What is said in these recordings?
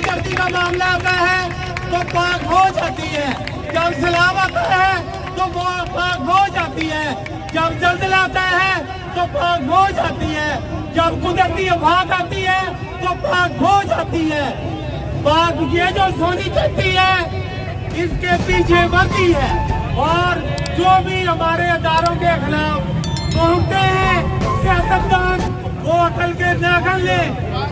गर्दी का मामला आता है तो पाक हो जाती है, जब सैलाब आता है तो वो पाक हो जाती है, जब जल्द आता है तो पाक हो जाती है, जब कुदरती आफत आती है तो पाक हो जाती है। पाक ये जो सोनी चलती है इसके पीछे वही है। और जो भी हमारे अदारों के खिलाफ पहुंचते हैं सियासतदान, वो अकल के नाखन ले।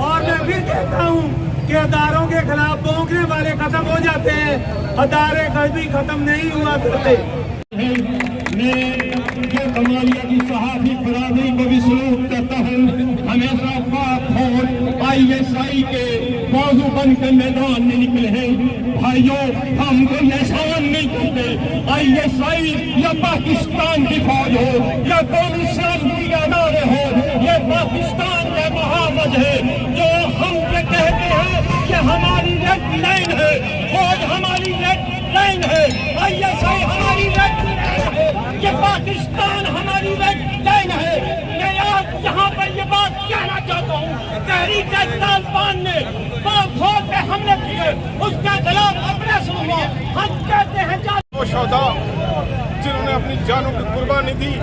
और मैं फिर कहता हूँ कि अदारों के खिलाफ भौंकने वाले खत्म हो जाते हैं, अदारे कभी खत्म नहीं हुआ करते। मैं कमालिया की सहाफी बरादरी को भी सलूट करता हूँ। हमेशा पाक फौज ISI के बाजू बन के मैदान में निकले हैं। भाइयों, हम कोई एहसान नहीं करते। ISI या पाकिस्तान की फौज हो या कौमी सलामती के अदारे हो, ये पाकिस्तान के महावज है। जो हम ये कहते हैं कि हमारी रेड लाइन है, फौज हमारी रेड लाइन है, ISI हमारी रेड लाइन है, ये पाकिस्तान हमारी रेड लाइन है। मैं आज यहाँ पर ये बात कहना चाहता हूँ, तहरीक तालिबान ने पाक फौज पे हमले किए, उसके खिलाफ ऑपरेशन हुआ। हम कहते हैं वो शोहदा जिन्होंने अपनी जानों की कुर्बानी दी,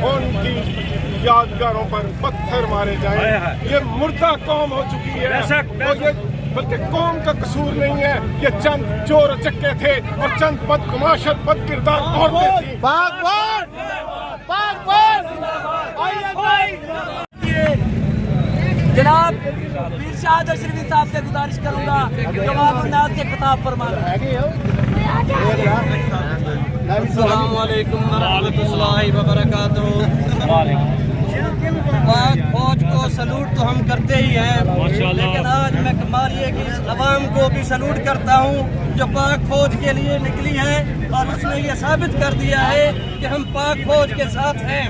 उनकी यादगारों पर पत्थर मारे जाए। ये मुर्दा कौम हो चुकी है और ये बल्कि कौम का कसूर नहीं है। ये चंद चोर चक्के थे और चंद बदतमाशत बद किरदार औरतें थी। जनाब पीर शाह अशरफी साहब से गुजारिश करूंगा जवाब से खिताब फरमाना। अस्सलाम वालेकुम रहमतुल्लाहि व बरकातहू। पाक फौज को सलूट तो हम करते ही हैं, लेकिन आज मैं कमालिया की अवाम को भी सलूट करता हूँ जो पाक फौज के लिए निकली है और उसने ये साबित कर दिया है कि हम पाक फौज के साथ हैं।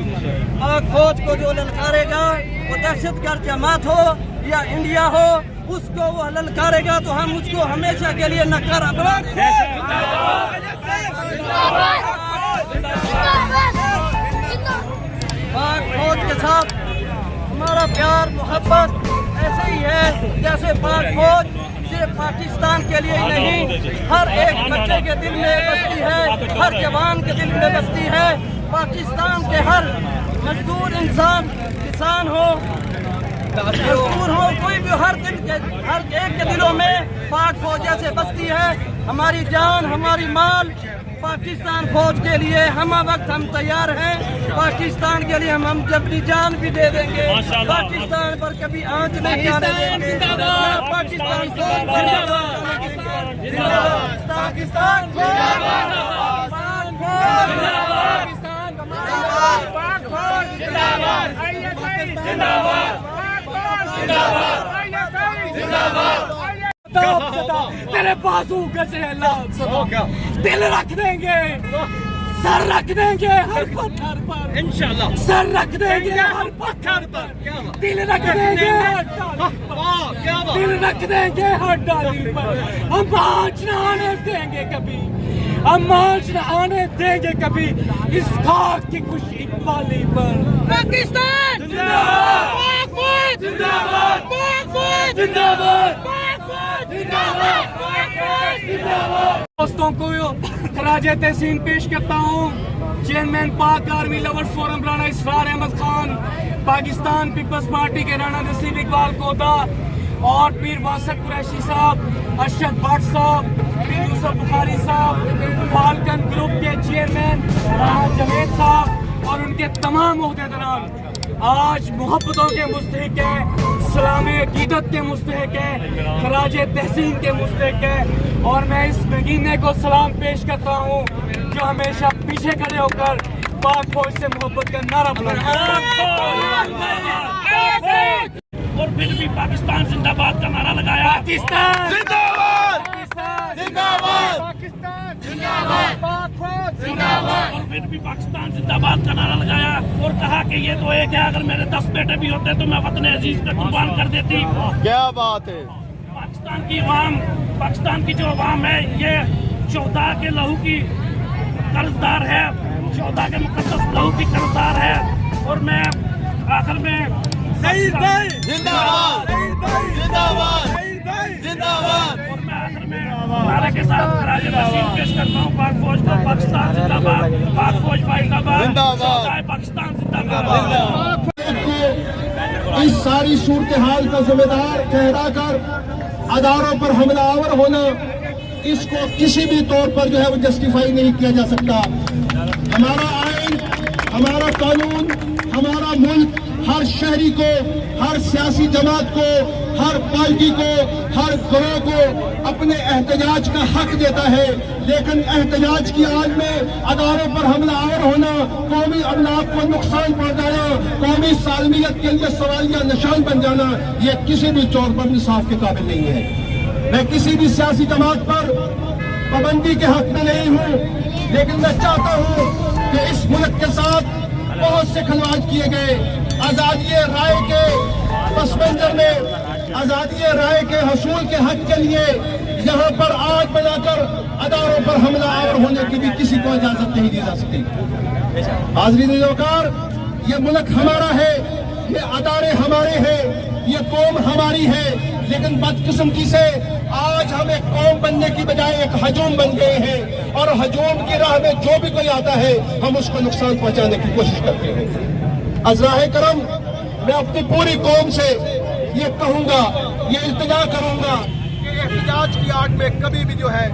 पाक फौज को जो ललकारेगा, वो दहशतगर्द जमात हो या इंडिया हो, उसको वो ललकारेगा तो हम उसको हमेशा के लिए नकारा। पाक फौज के साथ हमारा प्यार मोहब्बत ऐसे ही है जैसे पाक फौज सिर्फ पाकिस्तान के लिए ही नहीं, हर एक बच्चे के दिल में बसती है, हर जवान के दिल में बसती है। पाकिस्तान के हर मजदूर इंसान, किसान हो, मजदूर हो, कोई भी हर एक के दिलों में पाक फौज जैसे बसती है। हमारी जान, हमारी माल पाकिस्तान फौज के लिए हम वक्त हम तैयार हैं। पाकिस्तान के लिए हम अपनी जान भी दे देंगे। पाकिस्तान पर कभी आंच नहीं आने देंगे। पाकिस्तान तेरे बाजू गजे दिल रख देंगे, सर रख देंगे हर पत्थर पर, इंशाल्लाह सर रख देंगे हर पत्थर पर, दिल रख देंगे हर दिल रख देंगे हर डाली पर। हम आँच न आने देंगे कभी, हम आँच न आने देंगे कभी इस खाक की खुशी पाली पर। पाकिस्तान जिंदाबाद, जिंदाबाद, जिंदाबाद, दोस्तों को खराजे तहसीन पेश करता हूँ। चेयरमैन पाक आर्मी लवर्स फोरम राणा इसरार अहमद खान, पाकिस्तान पीपल्स पार्टी के राणा नसीब इकबाल कोदा और पीर वासक कुरैशी साहब, अरशद भट्ट साहब, पीर यूसुफ बुखारी साहब, फाल्कन ग्रुप के चेयरमैन राणा जवेद साहब और उनके तमाम ओहदेदारान आज मोहब्बतों के मुस्तहिक है, सलाम अकीदत के मुस्तहिक है, खराज तहसीन के मुस्तहिक है। और मैं इस नगीने को सलाम पेश करता हूँ जो हमेशा पीछे खड़े होकर पाक फौज से मोहब्बत का नारा बुलंद और फिर भी पाकिस्तान जिंदाबाद का नारा लगाया। पाकिस्तान जिंदाबाद, जिंदाबाद, पाकिस्तान जिंदाबाद, पाक फौज जिंदाबाद। और फिर भी पाकिस्तान जिंदाबाद का नारा लगाया और कहा कि ये तो एक है, अगर मेरे 10 बेटे भी होते तो मैं वतन अजीज पे कुर्बान कर देती। क्या बात है। पाकिस्तान की अवाम, पाकिस्तान की जो अवाम है, ये शोहदा के लहू की कर्जदार है, शोहदा के मुकद्दस लहू की कर्जदार है। और मैं आखिर में शहीद भाई जिंदाबाद, शहीद भाई जिंदाबाद, शहीद भाई और मैं आखिर में नारे के साथ खराज तहसीन पेश करता हूँ पाक फौज को। पाकिस्तान जिंदाबाद, पाक फौज जिंदाबाद, पाकिस्तान जिंदाबाद। को इस सारी सूरत हाल का जिम्मेदार ठहराकर अदारों पर हमलावर होना, इसको किसी भी तौर पर जो है वो जस्टिफाई नहीं किया जा सकता। हमारा आइन, हमारा कानून, हमारा मुल्क हर शहरी को, हर सियासी जमात को, हर पार्टी को, हर गिरोह को अपने एहतजाज का हक देता है, लेकिन एहतजाज की आड़ में अदारों पर हमलावर होना, कौमी अमलाक को नुकसान पहुंचाना, कौमी सालमियत के लिए सवालिया निशान बन जाना, ये किसी भी तौर पर इंसाफ के काबिल नहीं है। मैं किसी भी सियासी जमात पर पाबंदी के हक में नहीं हूँ, लेकिन मैं चाहता हूँ कि इस मुल्क के साथ बहुत से खिलवाड़ किए गए। आजादी राय के पस मंजर में, आजादी राय के हसूल के हक के लिए यहाँ पर आग बनाकर अदारों पर हमलावर होने की भी किसी को इजाजत नहीं दी जा सकती। हाज़रीन वकार, ये मुल्क हमारा है, ये अदारे हमारे हैं, ये कौम हमारी है, लेकिन बदकिस्मती से आज हम एक कौम बनने की बजाय एक हजूम बन गए हैं, और हजूम की राह में जो भी कोई आता है हम उसको नुकसान पहुंचाने की कोशिश करते हैं। अज़राए करम, मैं अपनी पूरी कौम से ये कहूंगा, ये इल्तिजा करूंगा कि एहतजाज की आड़ में कभी भी जो है